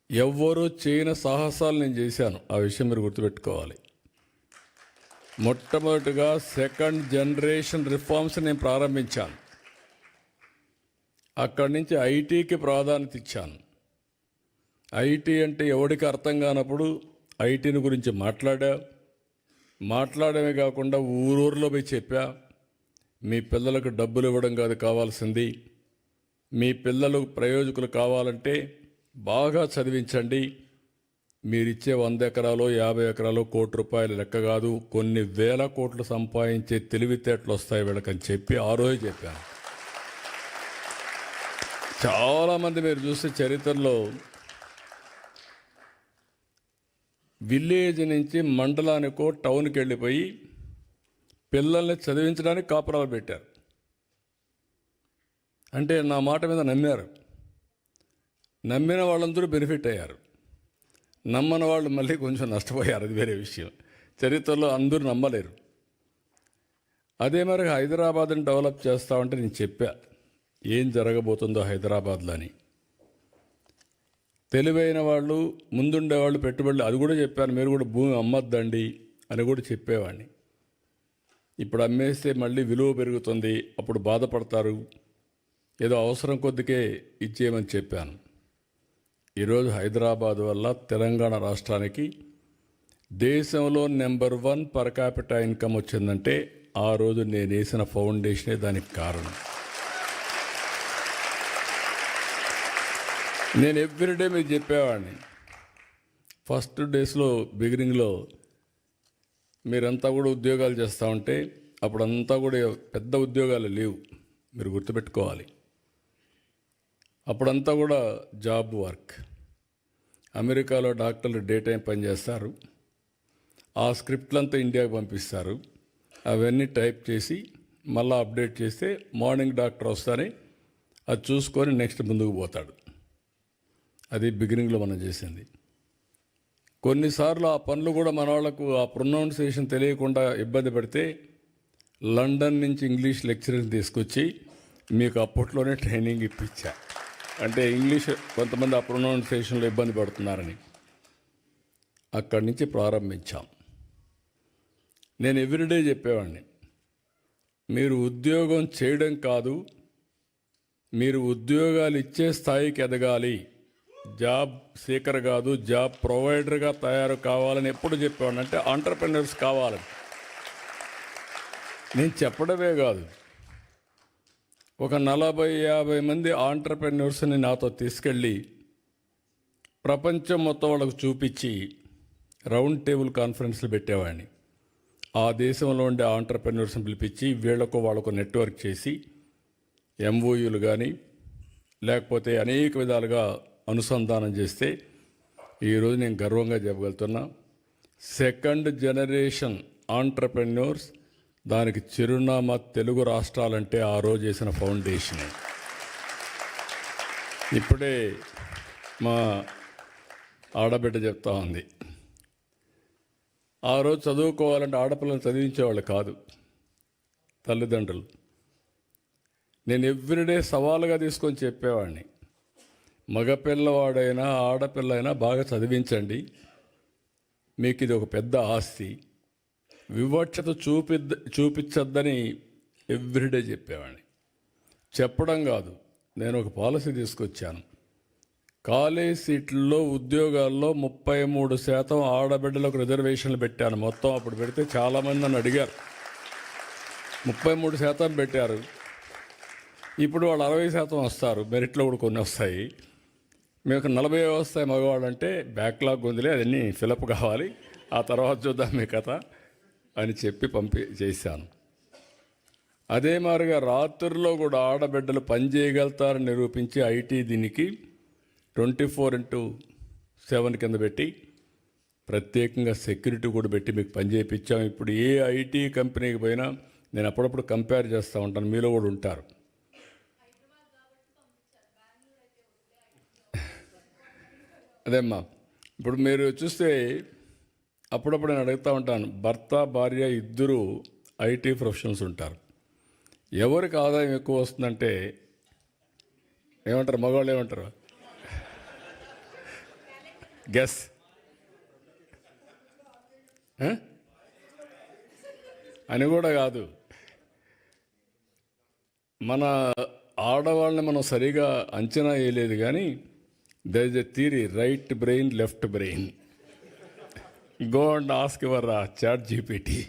ఎవ్వరూ చేయని సాహసాలు నేను చేశాను. ఆ విషయం మీరు గుర్తుపెట్టుకోవాలి. మొట్టమొదటిగా సెకండ్ జనరేషన్ రిఫార్మ్స్ నేను ప్రారంభించాను. అక్కడి నుంచి ఐటీకి ప్రాధాన్యత ఇచ్చాను. ఐటీ అంటే ఎవరికి అర్థం కానప్పుడు ఐటీని గురించి మాట్లాడమే కాకుండా ఊరూరులో పోయి చెప్పా, మీ పిల్లలకు డబ్బులు ఇవ్వడం కాదు కావాల్సింది, మీ పిల్లలు ప్రయోజకులు కావాలంటే బాగా చదివించండి, మీరిచ్చే 100 ఎకరాలు 50 ఎకరాలు కోటి రూపాయలు లెక్క కాదు, కొన్ని వేల కోట్లు సంపాదించే తెలివితేటలు వస్తాయి వీళ్ళకని చెప్పి ఆ రోజు చెప్పాను. చాలామంది మీరు చూసే చరిత్రలో విలేజ్ నుంచి మండలానికో టౌన్కి వెళ్ళిపోయి పిల్లల్ని చదివించడానికి కాపురాలు పెట్టారు. అంటే నా మాట మీద నమ్మారు. నమ్మిన వాళ్ళందరూ బెనిఫిట్ అయ్యారు, నమ్మని వాళ్ళు మళ్ళీ కొంచెం నష్టపోయారు. అది వేరే విషయం. చరిత్రలో అందరూ నమ్మలేరు. అదే మరి హైదరాబాద్ని డెవలప్ చేస్తామంటే నేను చెప్పా ఏం జరగబోతుందో హైదరాబాద్లో అని. తెలివైన వాళ్ళు, ముందుండేవాళ్ళు పెట్టుబడులు, అది కూడా చెప్పాను. మీరు కూడా భూమి అమ్మద్దండి అని కూడా చెప్పేవాడిని. ఇప్పుడు అమ్మేస్తే మళ్ళీ విలువ పెరుగుతుంది, అప్పుడు బాధపడతారు, ఏదో అవసరం కొద్దికే ఇచ్చేయమని చెప్పాను. ఈరోజు హైదరాబాద్ వల్ల తెలంగాణ రాష్ట్రానికి దేశంలో నెంబర్ 1 పర్ క్యాపిటల్ ఇన్కమ్ వచ్చిందంటే ఆ రోజు నేను వేసిన ఫౌండేషనే దానికి కారణం. నేను ఎవ్రీడే మీకు చెప్పేవాడిని. ఫస్ట్ డేస్లో బిగినింగ్లో మీరంతా కూడా ఉద్యోగాలు చేస్తూ ఉంటే అప్పుడంతా కూడా పెద్ద ఉద్యోగాలు లేవు, మీరు గుర్తుపెట్టుకోవాలి. అప్పుడంతా కూడా జాబ్ వర్క్. అమెరికాలో డాక్టర్లు డే టైం పనిచేస్తారు, ఆ స్క్రిప్ట్లంతా ఇండియాకి పంపిస్తారు, అవన్నీ టైప్ చేసి మళ్ళీ అప్డేట్ చేస్తే మార్నింగ్ డాక్టర్ వస్తానే అది చూసుకొని నెక్స్ట్ ముందుకు పోతాడు. అది బిగినింగ్లో మనం చేసింది. కొన్నిసార్లు ఆ పనులు కూడా మన వాళ్ళకు ఆ ప్రొనౌన్సియేషన్ తెలియకుండా ఇబ్బంది పడితే లండన్ నుంచి ఇంగ్లీష్ లెక్చరర్ని తీసుకొచ్చి మీకు అప్పట్లోనే ట్రైనింగ్ ఇప్పించా. అంటే ఇంగ్లీష్ కొంతమంది ఆ ప్రొనౌన్సియేషన్లో ఇబ్బంది పడుతున్నారని అక్కడి నుంచి ప్రారంభించాం. నేను ఎవ్రీడే చెప్పేవాడిని, మీరు ఉద్యోగం చేయడం కాదు, మీరు ఉద్యోగాలు ఇచ్చే స్థాయికి ఎదగాలి, జాబ్ సీకర్ కాదు జాబ్ ప్రొవైడర్గా తయారు కావాలని ఎప్పుడు చెప్పేవాడిని. అంటే ఆంటర్‌ప్రెన్యూర్స్ కావాలని నేను చెప్పడమే కాదు, ఒక 40-50 మంది ఆంటర్‌ప్రెన్యూర్స్ని నాతో తీసుకెళ్ళి ప్రపంచం మొత్తం వాళ్ళకు చూపించి రౌండ్ టేబుల్ కాన్ఫరెన్స్లు పెట్టేవాడిని. ఆ దేశంలో ఉండే ఆంటర్‌ప్రెన్యూర్స్ని పిలిపించి వాళ్ళకు నెట్వర్క్ చేసి ఎంఓయూలు కానీ లేకపోతే అనేక విధాలుగా అనుసంధానం చేస్తే ఈరోజు నేను గర్వంగా చెప్పగలుగుతున్నా, సెకండ్ జనరేషన్ ఆంటర్‌ప్రెన్యూర్స్, దానికి చిరునామా తెలుగు రాష్ట్రాలంటే ఆ రోజు చేసిన ఫౌండేషన్. ఇప్పుడే మా ఆడబిడ్డ చెప్తా ఉంది, ఆ రోజు చదువుకోవాలంటే ఆడపిల్లలు చదివించేవాళ్ళు కాదు తల్లిదండ్రులు. నేను ఎవ్రీడే సవాలుగా తీసుకొని చెప్పేవాడిని, మగపిల్లవాడైనా ఆడపిల్ల అయినా బాగా చదివించండి, మీకు ఇది ఒక పెద్ద ఆస్తి, వివక్షత చూపించద్దని ఎవ్రీడే చెప్పేవాడిని. చెప్పడం కాదు, నేను ఒక పాలసీ తీసుకొచ్చాను. కాలేజ్ సీట్లలో ఉద్యోగాల్లో 33% ఆడబిడ్డలకు రిజర్వేషన్లు పెట్టాను. మొత్తం అప్పుడు పెడితే చాలామంది నన్ను అడిగారు, 33% పెట్టారు. ఇప్పుడు వాళ్ళు 60% వస్తారు, మెరిట్లో కూడా కొన్ని వస్తాయి. మీకు 40 వస్తాయి మగవాళ్ళంటే బ్యాక్లాగ్ ఉందిలే, అదన్నీ ఫిలప్ కావాలి, ఆ తర్వాత చూద్దాం మీ కథ అని చెప్పి చేశాను. అదే మాదిరిగా రాత్రుల్లో కూడా ఆడబిడ్డలు పని చేయగలుగుతారని నిరూపించి ఐటీ దీనికి 24/7 కింద పెట్టి ప్రత్యేకంగా సెక్యూరిటీ కూడా పెట్టి మీకు పని చేయించాం. ఇప్పుడు ఏ ఐటీ కంపెనీకి పోయినా నేను అప్పుడప్పుడు కంపేర్ చేస్తూ ఉంటాను, మీలో కూడా ఉంటారు. అదేమ్మా, ఇప్పుడు మీరు చూస్తే అప్పుడప్పుడు నేను అడుగుతూ ఉంటాను, భర్త భార్య ఇద్దరు ఐటీ ప్రొఫెషనల్స్ ఉంటారు, ఎవరికి ఆదాయం ఎక్కువ వస్తుందంటే ఏమంటారు? మగవాళ్ళు ఏమంటారు? గెస్. అని కూడా కాదు, మన ఆడవాళ్ళని మనం సరిగా అంచనా వేయలేదు. కానీ there is a theory, right brain left brain. Go and ask your ChatGPT.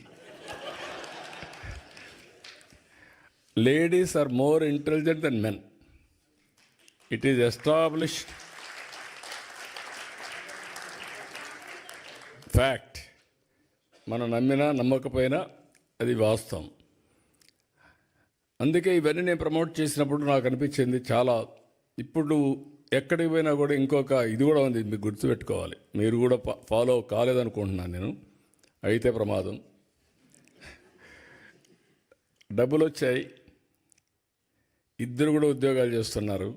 Ladies are more intelligent than men. It is established fact. మనం నమ్మినా నమ్మకపోయినా అది వాస్తవం. అందుకే ఇవన్నీ నేను ప్రమోట్ చేసినప్పుడు నాకు అనిపించింది చాలా. ఇప్పుడు ఎక్కడికి పోయినా కూడా ఇంకొక ఇది కూడా ఉంది, మీకు గుర్తుపెట్టుకోవాలి. మీరు కూడా ఫాలో కాలేదనుకుంటున్నాను నేను, అయితే ప్రమాదం. డబ్బులు వచ్చాయి, ఇద్దరు కూడా ఉద్యోగాలు చేస్తున్నారు.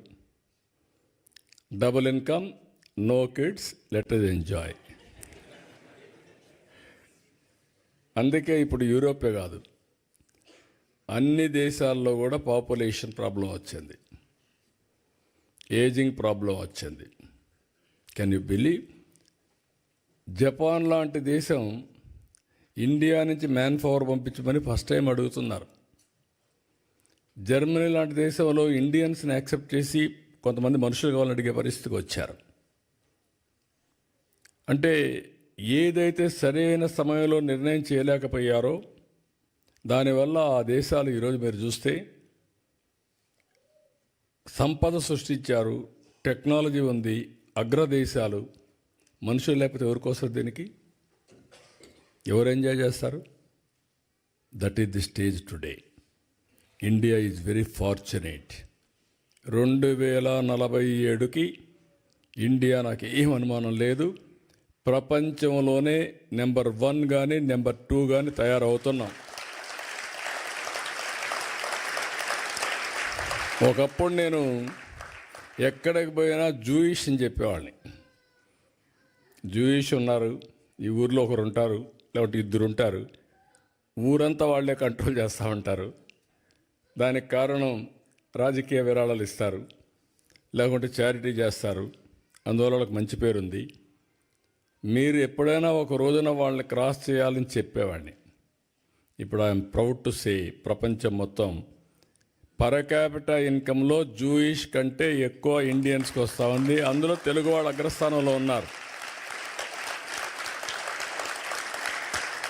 Double income, no kids, let us enjoy. అందుకే ఇప్పుడు యూరోపే కాదు, అన్ని దేశాల్లో కూడా పాపులేషన్ ప్రాబ్లం వచ్చింది, ఏజింగ్ ప్రాబ్లం వచ్చింది. Can you believe? జపాన్ లాంటి దేశం ఇండియా నుంచి మ్యాన్ పవర్ పంపించమని ఫస్ట్ టైం అడుగుతున్నారు. జర్మనీ లాంటి దేశంలో ఇండియన్స్ని యాక్సెప్ట్ చేసి కొంతమంది మనుషులు కావాలని అడిగే పరిస్థితికి వచ్చారు. అంటే ఏదైతే సరైన సమయంలో నిర్ణయం చేయలేకపోయారో దానివల్ల ఆ దేశాలు ఈరోజు మీరు చూస్తే సంపద సృష్టించారు, టెక్నాలజీ ఉంది, అగ్రదేశాలు. మనుషులు లేకపోతే ఎవరికోసం దీనికి? ఎవరు ఎంజాయ్ చేస్తారు? That is the stage today. India is very fortunate. 2047కి ఇండియా, నాకు ఏం అనుమానం లేదు, ప్రపంచంలోనే నెంబర్ 1 కానీ నెంబర్ 2 కానీ తయారవుతున్నాం. ఒకప్పుడు నేను ఎక్కడికి పోయినా జూయిష్ అని చెప్పేవాడిని. జూయిష్ ఉన్నారు, ఈ ఊర్లో ఒకరు ఉంటారు, లేకపోతే ఇద్దరు ఉంటారు, ఊరంతా వాళ్ళే కంట్రోల్ చేస్తూ ఉంటారు. దానికి కారణం రాజకీయ విరాళాలు ఇస్తారు, లేకుంటే చారిటీ చేస్తారు, అందువల్ల వాళ్ళకి మంచి పేరుంది. మీరు ఎప్పుడైనా ఒక రోజున వాళ్ళని క్రాస్ చేయాలని చెప్పేవాడిని. ఇప్పుడు ఐఎమ్ ప్రౌడ్ టు సే, ప్రపంచం మొత్తం పర్ క్యాపిటా ఇన్కంలో జూయిష్ కంటే ఎక్కువ ఇండియన్స్కి వస్తూ ఉంది. అందులో తెలుగు వాళ్ళు అగ్రస్థానంలో ఉన్నారు.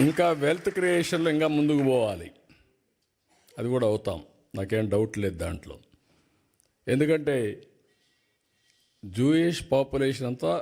ఇంకా వెల్త్ క్రియేషన్లో ఇంకా ముందుకు పోవాలి, అది కూడా అవుతాం, నాకేం డౌట్ లేదు దాంట్లో. ఎందుకంటే జూయిష్ పాపులేషన్ అంతా